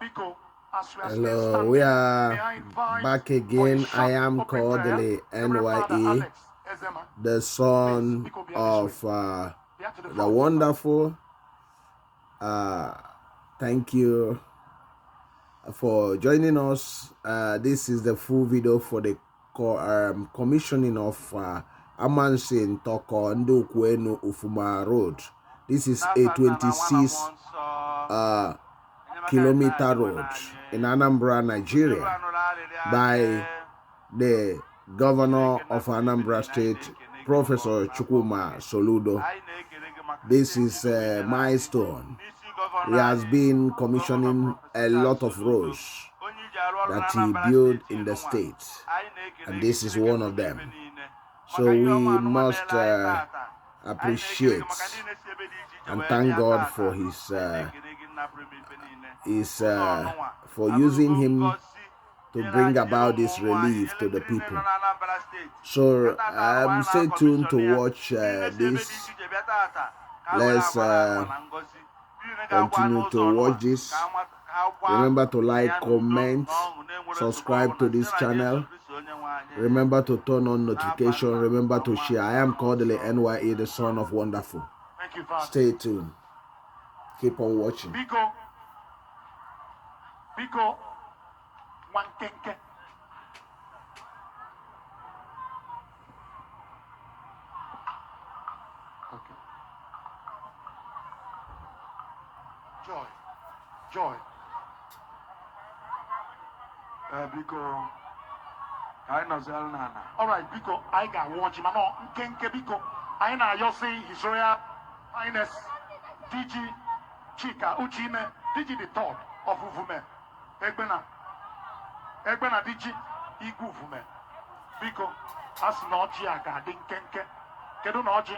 Hello, we are back again. I am Kodili-nye, the son of the wonderful. Thank you for joining us. This is the full video for the commissioning of Amansea-Ufuma Road. This is a 26 kilometer road in Anambra, Nigeria, by the governor of Anambra State, Professor Gov.Soludo. This is a milestone. He has been commissioning a lot of roads that he built in the state, and this is one of them. So we must appreciate and thank God for for using him to bring about this relief to the people. So stay tuned to watch this. Let's continue to watch this. Remember to like, comment, subscribe to this channel. Remember to turn on notification. Remember to share. I am Kodili-nye, the son of wonderful. Stay tuned. Keep on watching. Biko Wankenke. Okay. Joy. Biko. I know Zelnana. All right, Biko. I got watch him. No, Kenke Biko. I know you see His Royal Highness DG Chika Uchime DG the third of Ufume. Egbena diji igwu Ufume. Biko, asị na ọjị a ga-adị nkenke. Kedu na ọjị?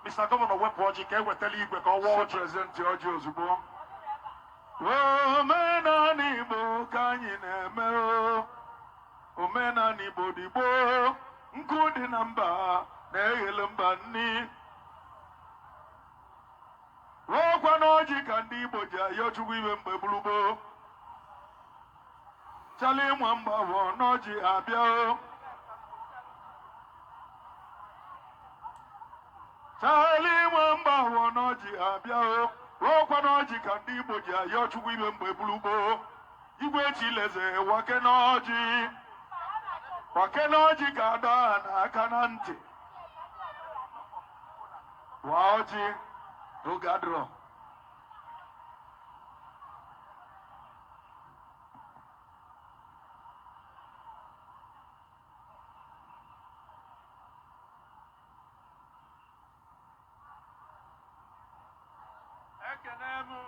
Mr. Governor wepụ ọjị ka ewetala igwe ka ọ wụọ ọjị. Prezidenti ọjị ozugbo. Omenala Igbo ka anyị na-eme o. Omenala Igbo dị gboo. Nkụ dị na mba na-eghele mba nni. Rụọkwa n'ọjị ka ndị Igbo ji ayọ Chukwu ibe mgbe gburugburu. Charlie Mwamba wọ n'ọjị abịa o. Charlie Mwamba wọ n'ọjị abịa o. Rụọkwa n'ọjị ka ndị Igbo ji ayọ Chukwu ibe mgbe gburugburu. Igwe Chileze wake n'ọjị. Wake n'ọjị ga-ada n'aka na ntị. Wa ọjị oge adịrọ. Ekenemu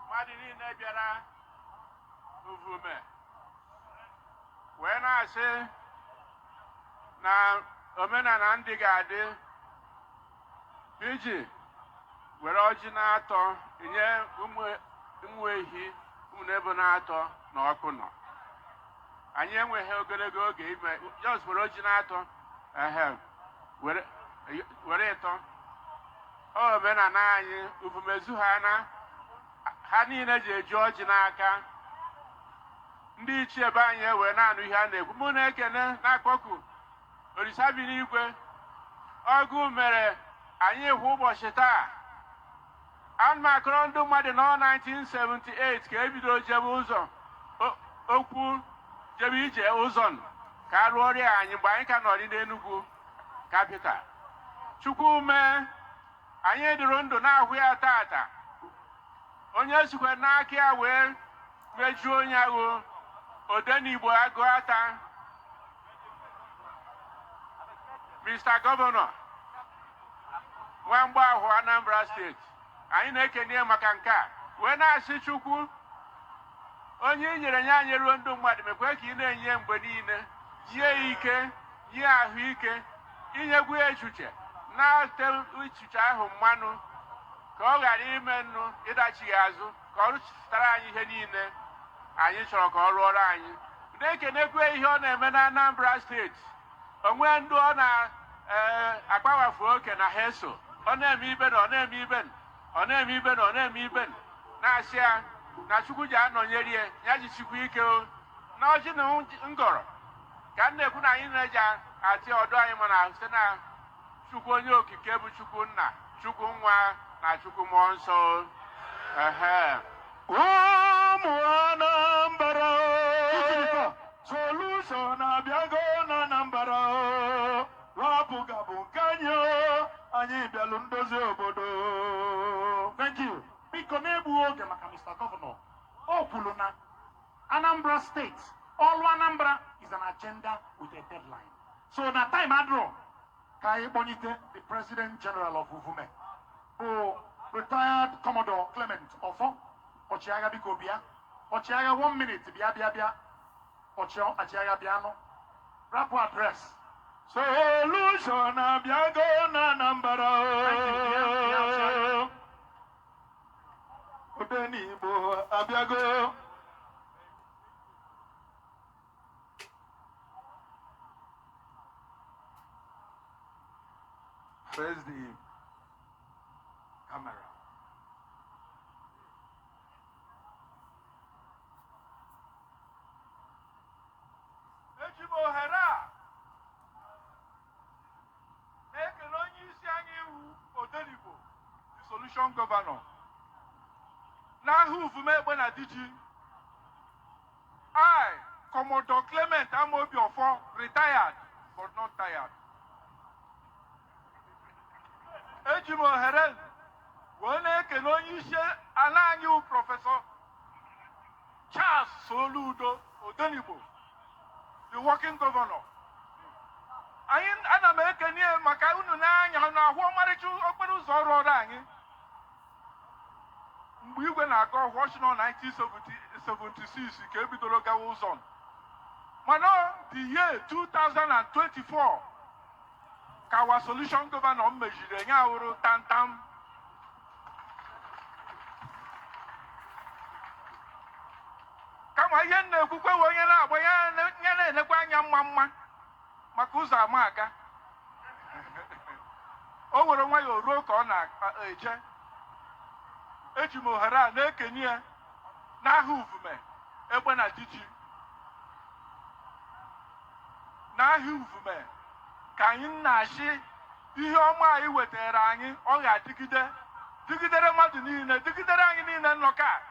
mmadụ niile bịara Ufume wee na-asị na omenala ndị ga-adị iji were ọjị na-atọ nye ụmụ ehi ụmụ ebo na-atọ na ọkụ nọ. Anyị enweghị ogologo oge ime just were ọjị na-atọ were ịtọ. Omenala anyị Ufumezu ha niile ji eji ọjị n'aka. Ndị ichie ebe anyị wee na-anụ ihe a na-ekwu. Mụ na-ekene na-akpọku Olisa bi n'igwe. Ọgụ mere anyị hụ ụbọchị taa. Ana m akọrọ ndị mmadụ nọ 1978 ka ebido jebe ụzọ okwu jebe ije ụzọ ka a rụọ ọrịa anyị mgbe anyị ka nọ n'Enugu capital. Chukwu mee anyị dịrị ndụ na-ahụ ya tata. Onye sikwe n'aka ya wee mejuo onye ahụ Odenigbo agụ ata. Mr. Governor nwamgbe ahụ Anambra State, anyị na-ekene maka nke a wee na-asị Chukwu onye i nyere nye anyị ruo ndụ mmadụ mekwe ka ị na-enye mgbe niile, yie ike, yie ahụike, inyegwu echiche na-ate echiche ahụ mmanụ ka ọ ghara ime nnu ịdachighị azụ, ka ọ rụchitara anyị ihe niile anyị chọrọ ka ọ rụọrọ anyị. Na-ekenekwe ihe ọ na-eme na Anambra Steeti. Onwe ndụ ọ na-akpawafu oke na ha eso. Ọ na-eme ibe na ọ na-eme ibe ọ na-eme ibe na ọ na-eme ibe. na-asị ya na Chukwu ji anọnyere ya jisikwa ike o na ọjị na ngọrọ ka m na-ekwu na anyị na-eji atị ọdụ anyị mana site na Chukwu onye okike bụ Chukwu Nna, Chukwu Nwa na Chukwu Mmụọ Nsọ. Ụmụ Anambra solution abịago na Anambra rapụga bụ nke anyị bịalụ ndozi obodo. Thank you. Biko na-egbu oge maka Mr. Governor. O kwuru na Anambra State, all Anambra is an agenda with a deadline. So na time adro ka anyị kpọnyite the President General of Ufuma bụ retired Commodore Clement Ofo. Ọchịagha biko bịa. Ọchịagha 1 minute bịa. Ọchịagha bịa nụ. Rapụ address. Solution abịago na Anambra. Odenigbo abịago. Where's the camera? Ejimo Hera. Na-ekele onye isi anyị iwu Kodili-nye, the solution governor. N'aha Ufuma egbe na Diji. I, Commodore Clement Amansea-Ufuma, retired but not tired. Ejimo Hera. Wee na-ekele onye isi ala anyị bụ Prọfesọ Gov.Soludo Odenigbo, the working governor. Ana m ekene maka unu n'anya na ahụ ọmarịcha okporo ụzọ ọrụ anyị. Mgbe igwe na-aga ọhụọ na 1976 ka ebidoro gawa ụzọ. Mana the year 2024 ka our solution governor mejiri enye awụrụ tantam. Kama ihe na-ekwukwe wee onye na-agba ya na-elekwa anya mma maka ụzọ ama aga. O were nwayọọ ruo ka ọ na-eje. Eji m ohere a na-ekenye ya n'aha Ufuma egbe na Diji. N'aha Ufuma ka anyị na-achị ihe ọma anyị wetara anyị ọ ga-adịgidere mmadụ niile, dịgidere anyị niile nnọkọ a.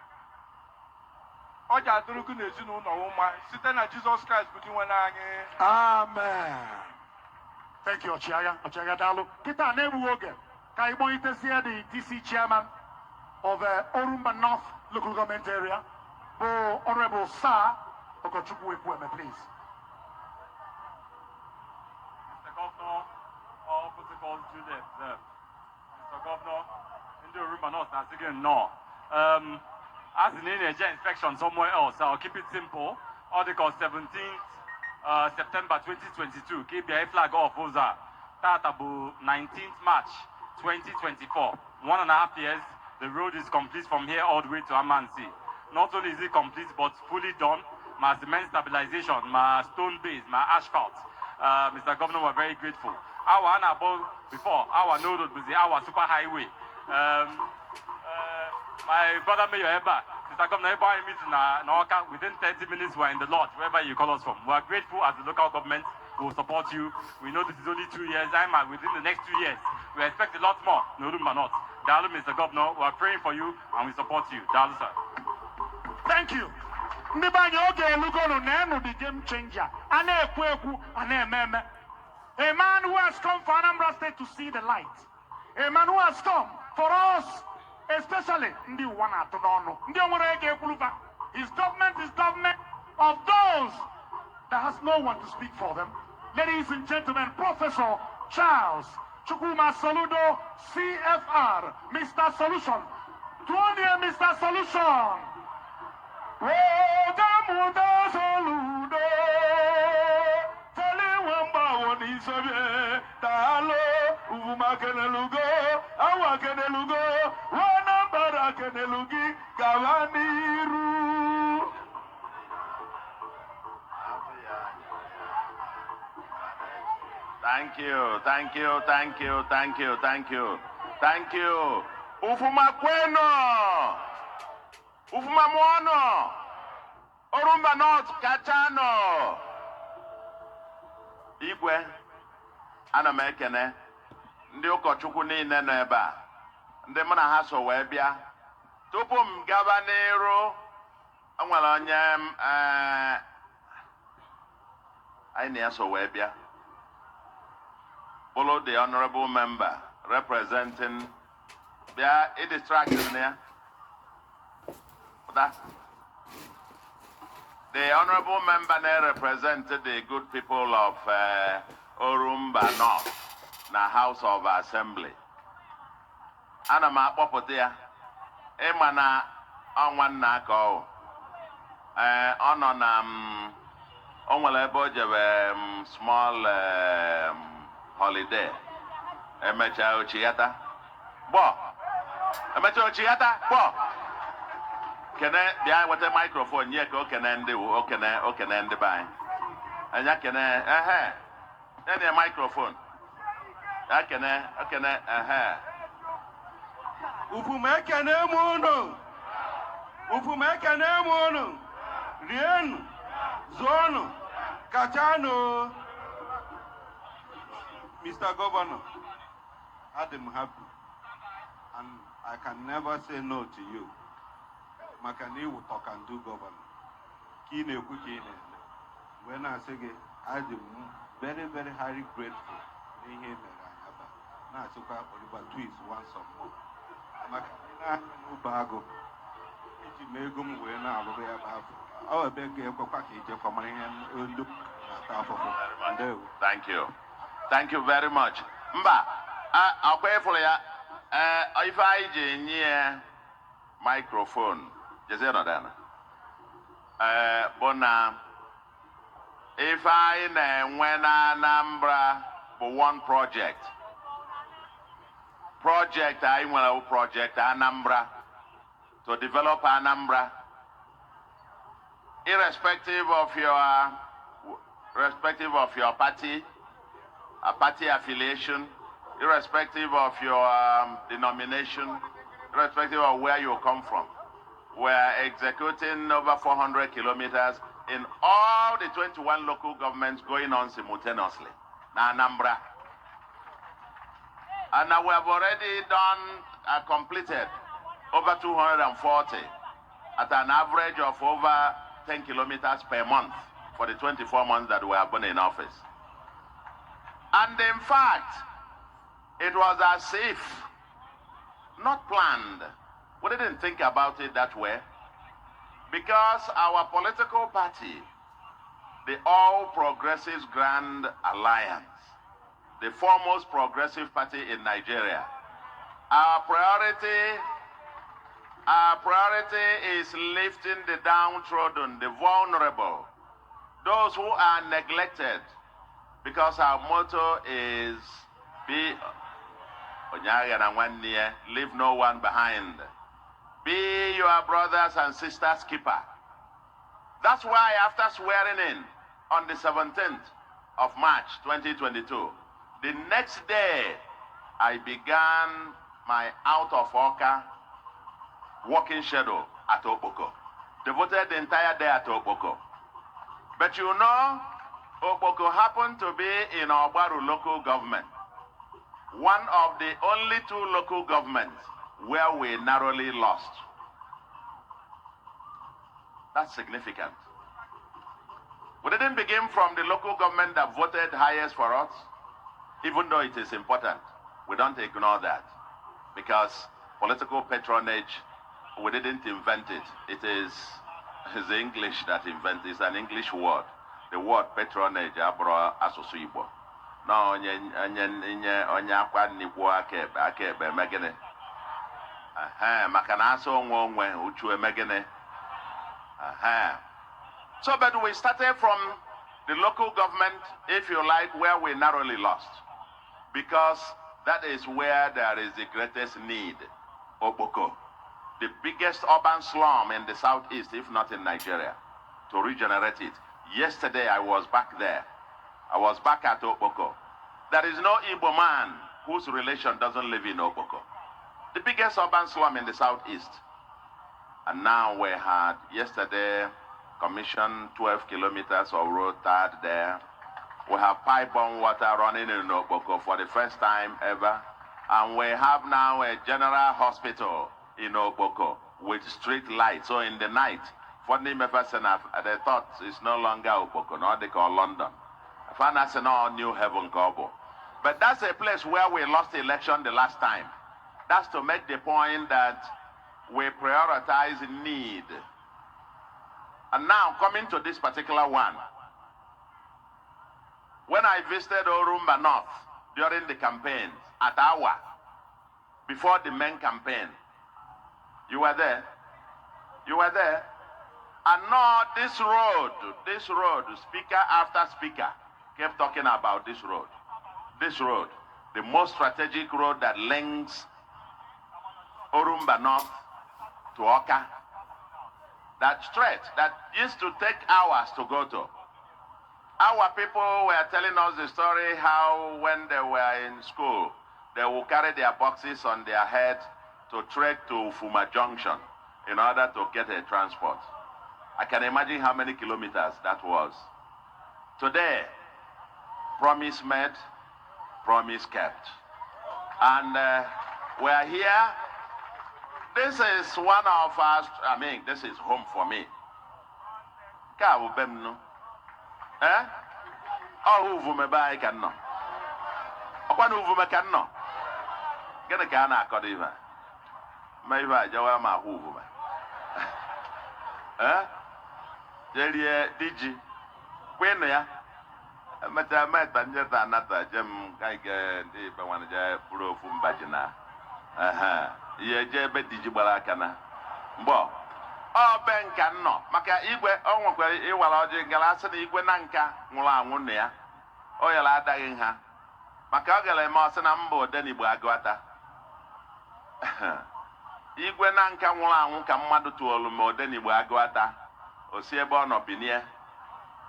Ọ ji adịrịgụ n'ezinụlọ ụma site na Jesus Christ bụ Chinwe anyị. Amen. Thank you, Ọchịagha Daalụ. Kita na-egbughị oge ka anyị kpọnyitezie the DC chairman of Orumba North local government area, Honorable Sir Okochukwu Ekwueme, please. Mr. Governor, all protocols duly observed. Mr. Governor, in the Orumba North, that's again no. As in any inspection somewhere else, I'll keep it simple. Article 17th September 2022, KBI flag off Oza, Tatabu 19th March 2024. 1.5 years, the road is complete from here all the way to Amansea. Not only is it complete, but fully done. My cement stabilization, my stone base, my asphalt. Mr. Governor, we're very grateful. Our before, our no road was our super highway. My brother Mayor Eba, Mr. Governor, Eba meeting in within 30 minutes we're in the lodge, wherever you call us from. We are grateful as the local government. We will support you. We know this is only 2 years. Within the next 2 years, we expect a lot more. No room or not. Dalu, Mr. Governor, we are praying for you and we support you. Dalu, sir. Thank you. Ndị banye oge elugonu na-enu the game changer. A na-ekwu ekwu, a na-eme. A man who has come for Anambra State to see the light. A man who has come for us, especially ndị ụwa na-atụ n'ọnụ. Ndị onwere ego ekwuluba. His government is government of those that has no one to speak for them. Ladies and gentlemen, Professor Charles Gov.Soludo, CFR, Mr. Solution. 20 Mr. Solution. Gov.Soludo. Teliwamba woni sobe. Talo Ufuma kenelugo. Awa kenelugo. Wanambara kenelugi. Gawaniru. Thank you, thank you, thank you, thank you, thank you, thank you. Ufuma kweno. Unamuono. Orumba North Kachano. Igwe. Ana m ekene ndị ụkọchukwu niile nọ ebe a. Ndị mụ na ha so wee bịa. Tupu m gaba n'iru, o nwere onye anyị na-eso wee bịa. Follow the honorable member representing bịa distracted there. The honorable member there represented the good people of Orumba North na House of Assembly. Ana m akpọpụta ya ịma na ọnwa nna aka ọ nọ na o nwere ebe o jebe small holiday. Emecha ochiyata gbọ kene bịa weta microphone nye ka okene ndị be anyị anya kene nye microphone ya kene Ufuma ekene m unu rienu zonu kachano. Mr. Governor, I'm happy and I can never say no to you. Makani will talk and do governor. Kine kukine. When I say I'm very, very highly grateful. Now I took out Oliver Twist once some more. Makana Ubago. Megum when I will be about. Oh, I beg you for my hand. Look at Thank you. Thank you very much. Mba, I'll pay for ya. If I near microphone, just another. Bona, if I when Anambra for one project, I will project Anambra to develop Anambra, irrespective of your party. A party affiliation, irrespective of your denomination, irrespective of where you come from. We're executing over 400 kilometers in all the 21 local governments going on simultaneously. Now, Anambra. And now we have already completed over 240 at an average of over 10 kilometers per month for the 24 months that we have been in office. And in fact, it was as if not planned. We didn't think about it that way because our political party, the All Progressives Grand Alliance, the foremost progressive party in Nigeria, our priority is lifting the downtrodden, the vulnerable, those who are neglected. Because our motto is leave no one behind. Be your brothers and sisters' keeper. That's why after swearing in on the 17th of March 2022, the next day I began my out of Oka walking schedule at Okpoko. Devoted the entire day at Okpoko. But you know, Okpoko happened to be in Ogbaru local government, one of the only 2 local governments where we narrowly lost. That's significant. We didn't begin from the local government that voted highest for us, even though it is important. We don't ignore that because political patronage, we didn't invent it. It is English that invented it. It's an English word. The word patronage abro asụsụ Igbo. Na onye akwa nnikwu akaebe megene. Maka na asụ onwe uchu emegene. So, but we started from the local government, if you like, where we narrowly lost. Because that is where there is the greatest need. Okpoko, the biggest urban slum in the southeast, if not in Nigeria, to regenerate it. Yesterday, I was back there. I was back at Okpoko. There is no Igbo man whose relation doesn't live in Okpoko. The biggest urban slum in the southeast. And now we had yesterday commissioned 12 kilometers of road tarred there. We have pipe-borne water running in Okpoko for the first time ever. And we have now a general hospital in Okpoko with street lights. So in the night, for the they thought it's no longer Okpoko, no, they call London. Finance no New Heaven Kobo. But that's a place where we lost the election the last time. That's to make the point that we prioritize need. And now coming to this particular one. When I visited Orumba North during the campaign at Awa, before the main campaign, you were there? You were there? And now this road, speaker after speaker kept talking about this road. This road, the most strategic road that links Orumba North to Oka. That stretch that used to take hours to go to. Our people were telling us the story how when they were in school, they would carry their boxes on their head to trek to Ufuma Junction in order to get a transport. I can imagine how many kilometers that was. Today, promise made, promise kept. And we are here. This is one of us, this is home for me. Eh? Oh, Uvume ba I can know. Okwan Uvume can know. Gonna kana kodiva. Maiva jawa ma Uvume. Eh? Jelie Digi. When ya? Meta njeta nata jem kaige ndi be wan je buru Fumbajina. Ye je be Digi gbara kana. Mbo. Oh, Ben can no. Maka igwe onwekwa iwala oji ngala asị na igwe na nka nwụrụ anwụ na ya. O yala adaghị nha. Maka ọ gara eme ọsị na mba Odenigbo agụata. Igwe na nka nwụrụ anwụ ka mmadụ tụolu ma Odenigbo agụata. O si ebe ọ nọ binie.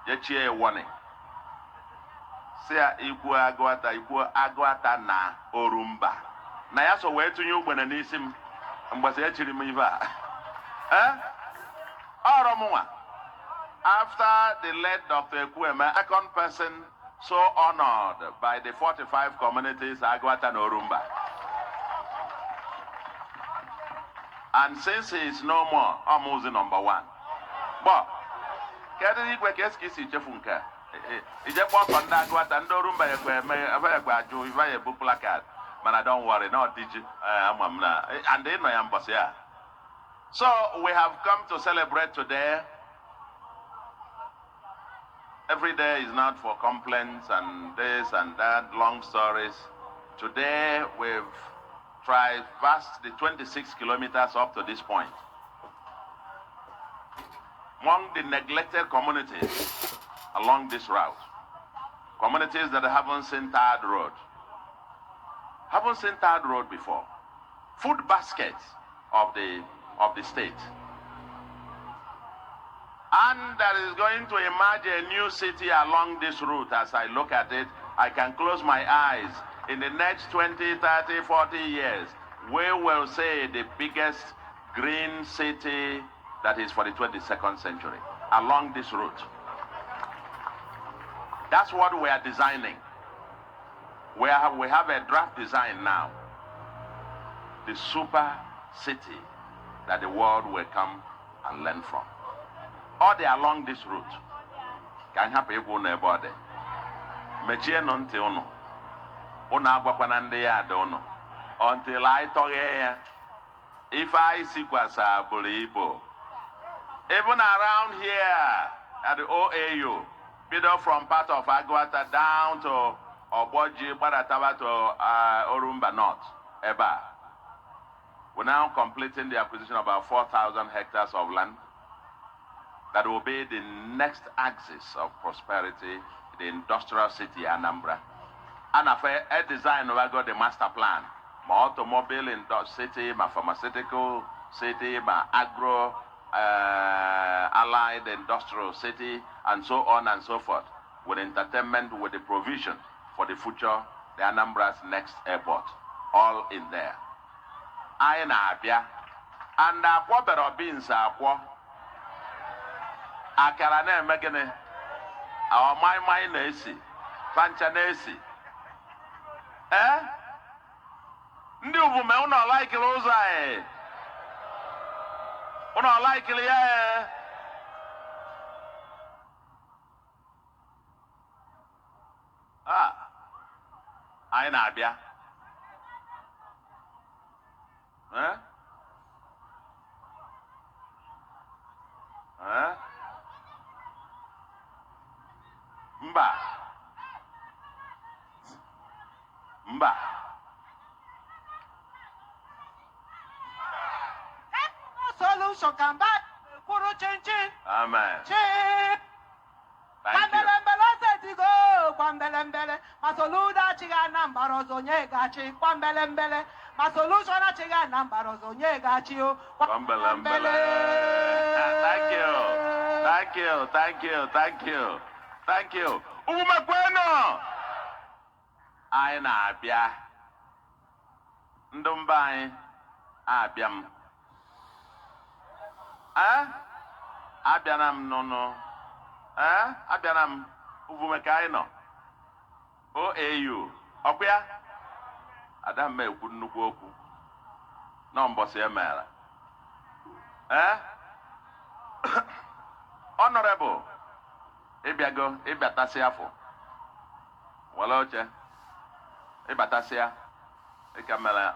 Je chie ewone. Si ya ikwu agụata na Orumba. Na ya so wee tụnye ugbene n'isi m. Mgbasa echiri m ife a. After the late Dr. Ekueme, second person so honored by the 45 communities Agwata and Orumba. And since he is no more, I'm using number one. But, Kedri Kwekeski si Chefunka. Ijepo Konda Agwata and Orumba Ekueme, if I book placard. Man, don't worry, no, Digi, and they know I'm boss here. So we have come to celebrate today. Every day is not for complaints and this and that, long stories. Today we've traversed the 26 kilometers up to this point. Among the neglected communities along this route, communities that haven't seen tarred road, before, food baskets of the state. And there is going to emerge a new city along this route. As I look at it, I can close my eyes. In the next 20, 30, 40 years, we will say the biggest green city that is for the 22nd century along this route. That's what we are designing. We have a draft design now. The super city that the world will come and learn from. All day along this route. Can happen people nobody. Mechie no nti unu. Unu agwakwana ndị ya ada unu. Until I talk here, if I see kwasa buribo. Even around here at the OAU, middle from part of Agwata down to Oboji, Barataba to Orumba North, Eba. We're now completing the acquisition of about 4,000 hectares of land. That will be the next axis of prosperity, the industrial city Anambra. And after a design, we got the master plan. My automobile city, my pharmaceutical city, my agro allied industrial city, and so on and so forth. With entertainment, with the provision for the future, the Anambra's next airport, all in there. I na abia and akwa bero beans akwa akara na-eme gịnị mai na-esi pancha na-esi ndị Uvume unu ọlaikili ụzọ anyị unu ọlaikili ya anyị na-abịa mba Solution can back Kuru Chin Chin. Amen. Chin. Thank you. Kwambelembele Masoludo chiga nambaro zonye gachi kwambelembele Masolution chiga nambaro zonye gachi o kwambelembele. Thank you. Umekweno. Anyị na-abịa. Ndị mba anyị abịa m. Abịana m nụnụ. Abịana m Uvume ka anyị nọ. OAU. Ọkwa ya? Ada m ekwu nnukwu okwu. Nọ mbọsị emeela. Honorable. Ịbịago, ịbịatasị afọ. Wala oche. Ịbatasị ya.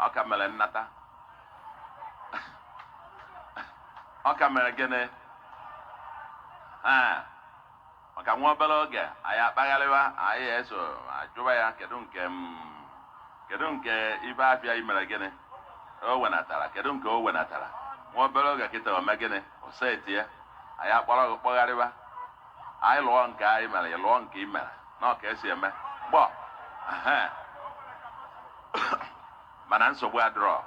Ọ ka mere nnata. Ọ ka mere gịnị? Maka nwa obere oge anyị akpagharịwa anyị eso ajụba ya kedu nke ibe afịa imere gịnị o wenatara kedu nke o wenatara nwa obere oge kịta ome gịnị o setie anyị akpọgharịwa anyị lụọ nke anyị mere lụọ nke i mere na ọ ka esi eme gbọ mana nsogbu adịrọ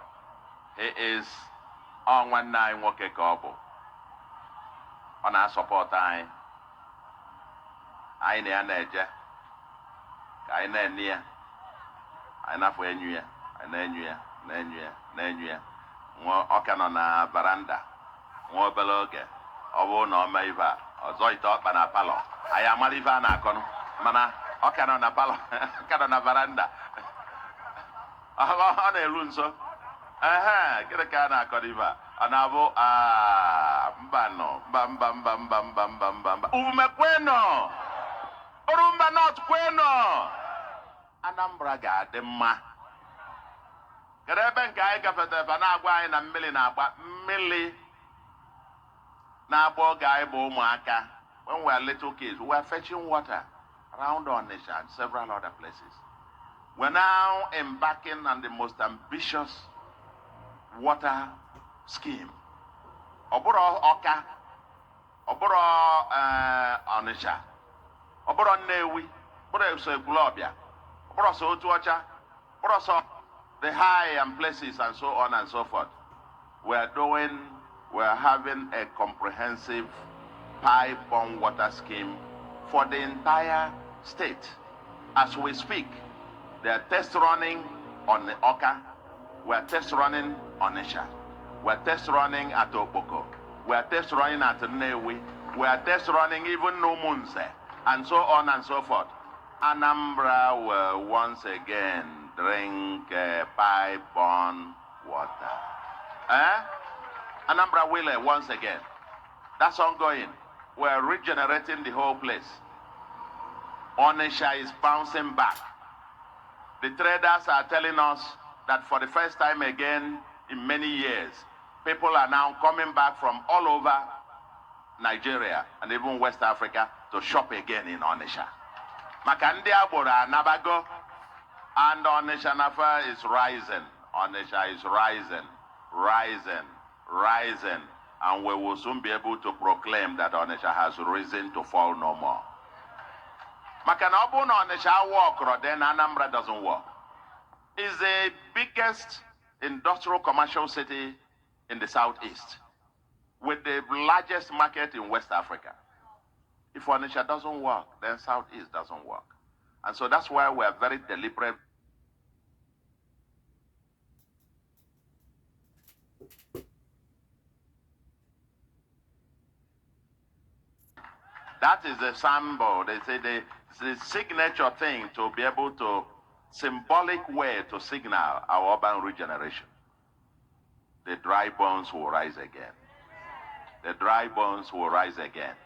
he is nwanne anyị nwoke ka ọ bụ ọ na-asọpọtụ anyị anyị na ya na-eje ka anyị na-eni ya anyị na-afọ enyu ya anyị na-enyu ya ọ ka nọ na varanda nwa obere oge ọ bụrụ na ọ mee ibe a ọzọ ite ọkpa na palọ anyị amara ibe a na-akọnụ mana ọ ka nọ na palọ ka nọ na varanda ọ na-eru nso gịnị ka a na-akọrọ ibe a ọ na-abụ mba Uvume kweno Orumba North kweno Anambra ga-adị mma kedu ebe nke anyị gafetere ebe na-agwa anyị na mmiri na-agba oge anyị bụ ụmụaka when we are little kids we were fetching water around Onitsha and several other places. We're now embarking on the most ambitious water scheme. Oburo Oka, Oburo Onitsha, Oburo Nnewi, Oburo Ekwulọbịa, Oburo Otuocha, Oburo the high and places and so on and so forth. We're having a comprehensive pipe-borne water scheme for the entire state. As we speak, they're test running on the Oka, we're test running on Onitsha, we're test running at Okpoko, we're test running at Nnewi, we're test running even Umunze, and so on and so forth. Anambra will once again drink pipe-borne water. Anambra will once again. That's ongoing. We're regenerating the whole place. Onitsha is bouncing back. The traders are telling us that for the first time again in many years, people are now coming back from all over Nigeria and even West Africa to shop again in Onitsha. Makandi Abura Nabago and Onitsha Nafa is rising. Onitsha is rising, and we will soon be able to proclaim that Onitsha has risen to fall no more. Makanabu Onitsha work, then Anambra doesn't work. It's the biggest industrial commercial city in the southeast, with the largest market in West Africa. If Onitsha doesn't work, then southeast doesn't work. And so that's why we're very deliberate. That is the symbol. They say the signature thing to be able to, symbolic way to signal our urban regeneration. The dry bones will rise again. The dry bones will rise again.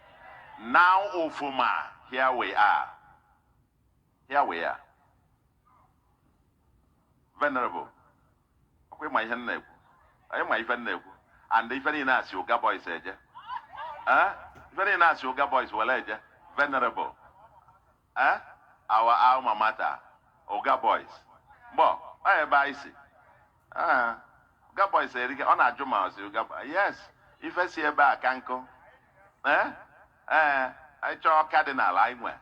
Now, Ufuma, here we are. Here we are. Venerable. And if any nas you got boys, huh? Very nice yoga boys, venerable. Huh? Our alma mater, Oga boys. Bo, I buy see. Oga boys say, on a juma, yes, if I see a back ankle, I saw Cardinal, I went.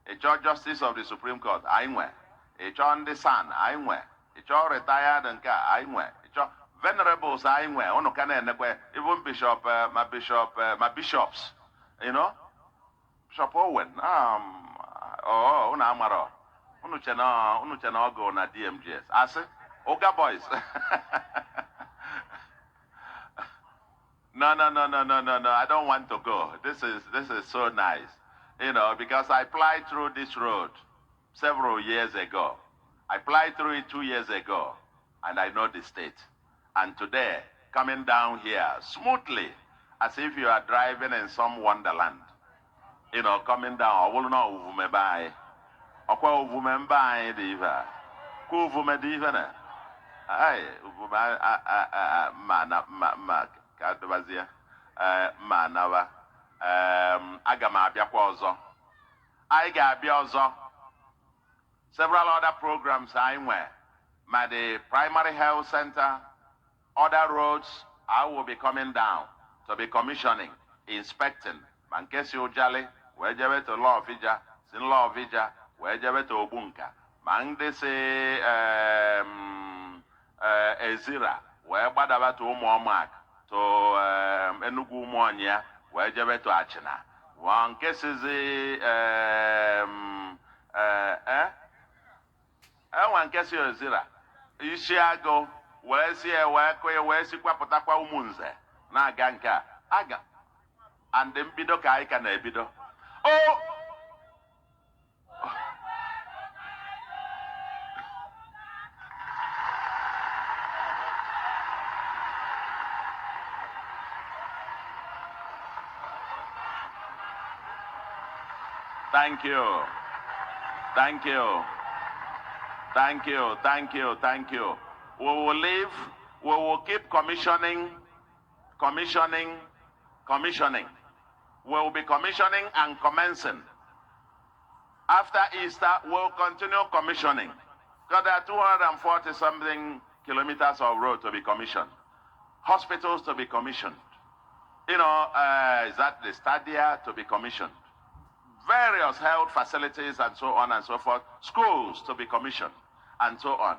A saw Justice of the Supreme Court, I went. A saw the Son, I went. A saw retired and car, I went. Venerables, I went. On even bishop, my bishops, you know, Bishop Owen, Unamaro, Unuchana go na DMGS. I say, Oga boys. No, I don't want to go. This is so nice, you know, because I applied through this road several years ago. I applied through it 2 years ago, and I know the state. And today, coming down here smoothly, as if you are driving in some wonderland, you know, coming down. I will not Uvume by. Okwa Uvume by diva. Ku Uvume diva. Ay, Uvume kadwazia. Manawa. Agama abịakwa ọzọ. I ga-abịa ọzọ. Several other programs I went. The primary health center, other roads, I will be coming down to be commissioning, inspecting. Mankesi Ojale, wejebe to Law of Ija, Sin Law of Ija, wejebe to Obunka. Mangdese Ezira, webadaba to Umuamak, to Enugu Umuanya, wejebe to Achina. Wankesi Wankesi Ezira, Ishiago, wee si kwe wee sikwa pụtakwa ụmụnze na-aga nke aga and mbido ka anyị ka na-ebido. Oh, thank you. We will live, we will keep commissioning. We will be commissioning and commencing. After Easter, we'll continue commissioning. Because there are 240 something kilometers of road to be commissioned. Hospitals to be commissioned. You know, is that the stadia to be commissioned? Various health facilities and so on and so forth. Schools to be commissioned and so on.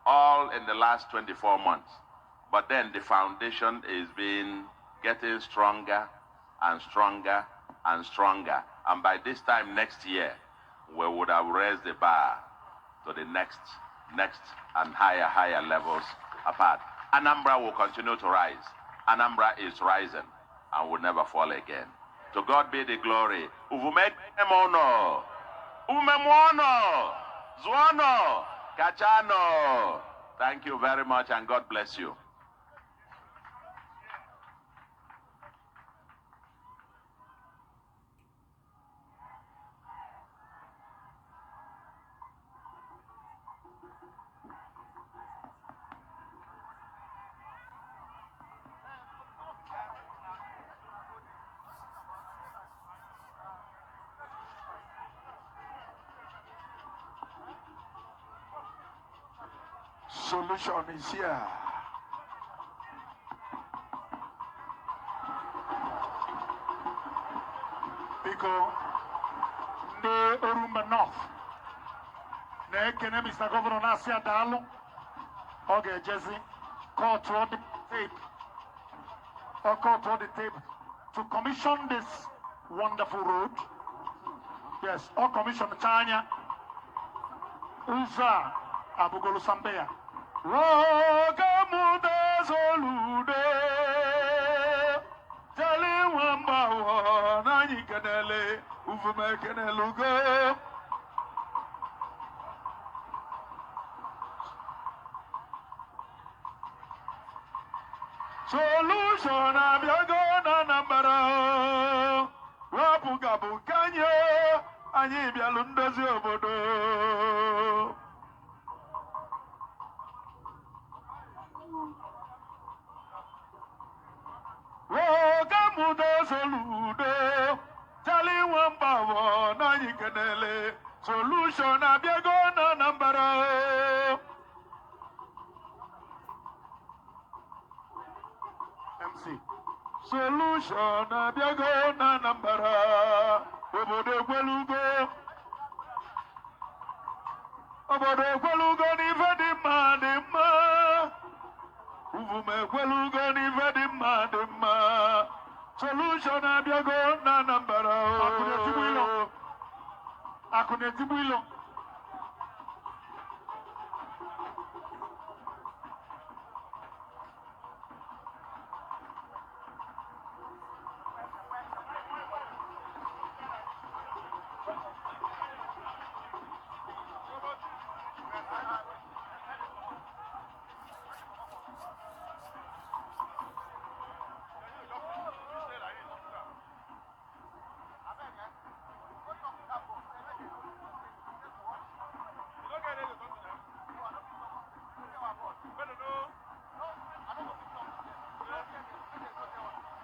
All in the last 24 months. But then the foundation is getting stronger and stronger and stronger. And by this time next year, we would have raised the bar to the next and higher levels apart. Anambra will continue to rise. Anambra is rising and will never fall again. To God be the glory. Uvumemono, Umemono, Zuono, Kachano. Thank you very much and God bless you. Solution is here. Because the Orumba North, the Mr. Governor Nasia Dalo, okay, Jesse, call toward the tape, or call toward the tape to commission this wonderful road. Yes, or commission China, Uza, Abugolu Sambea. Gov.Soludo, Tali Wamba, Nani kenele, Ufuma kenelugo. Solution abịago na Anambra. Rapụ gabụ kanye, anyị bịalụ ndozi obodo. Gov.Soludo, Charlie Wambabo, Nani Kenele, Solution abịago na Anambra. MC. Solution abịago na Anambra. Obodo ekwelugo. Obodo ekwelugo n'ife dị mma dị mma. Ufuma ekwelugo n'ife dị mma dị mma. Solution abịago na Anambra. Akụ na-etigbu ilo.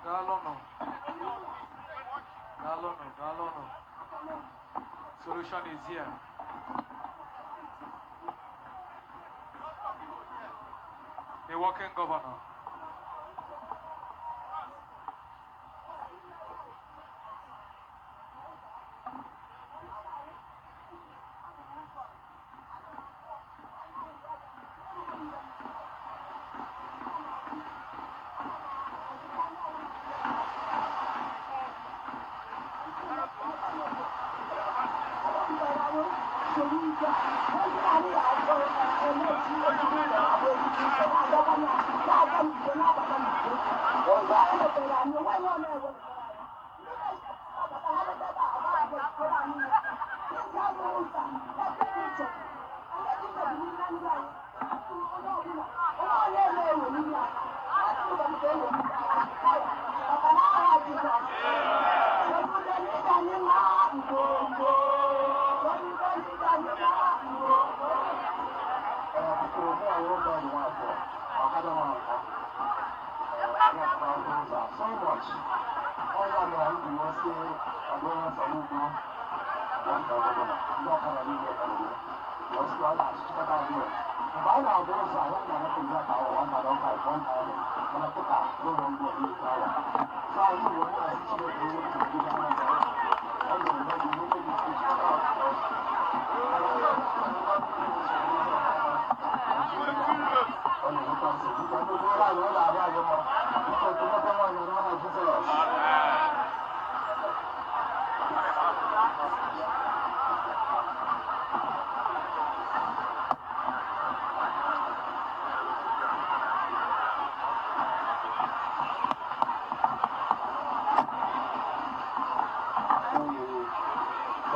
Galono. Solution is here. The working governor.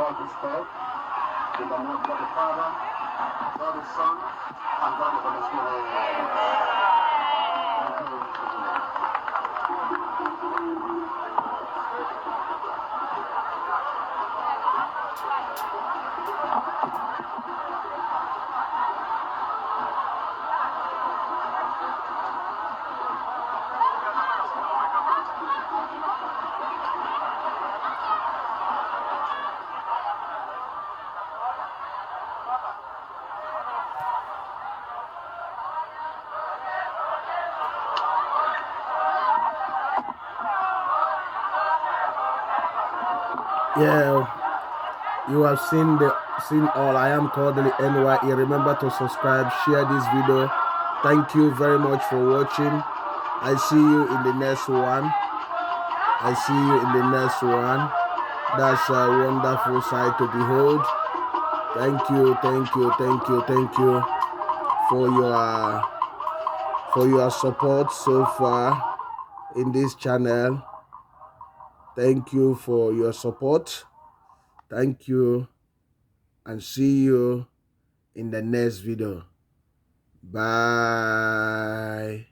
God is dead. In the name of God the Father, God the Son, and God the Holy Spirit. Yeah, you have seen all. I am Kodili-nye. Remember to subscribe, share this video. Thank you very much for watching. I see you in the next one. That's a wonderful sight to behold. Thank you for your support so far in this channel. Thank you for your support. Thank you, and see you in the next video. Bye.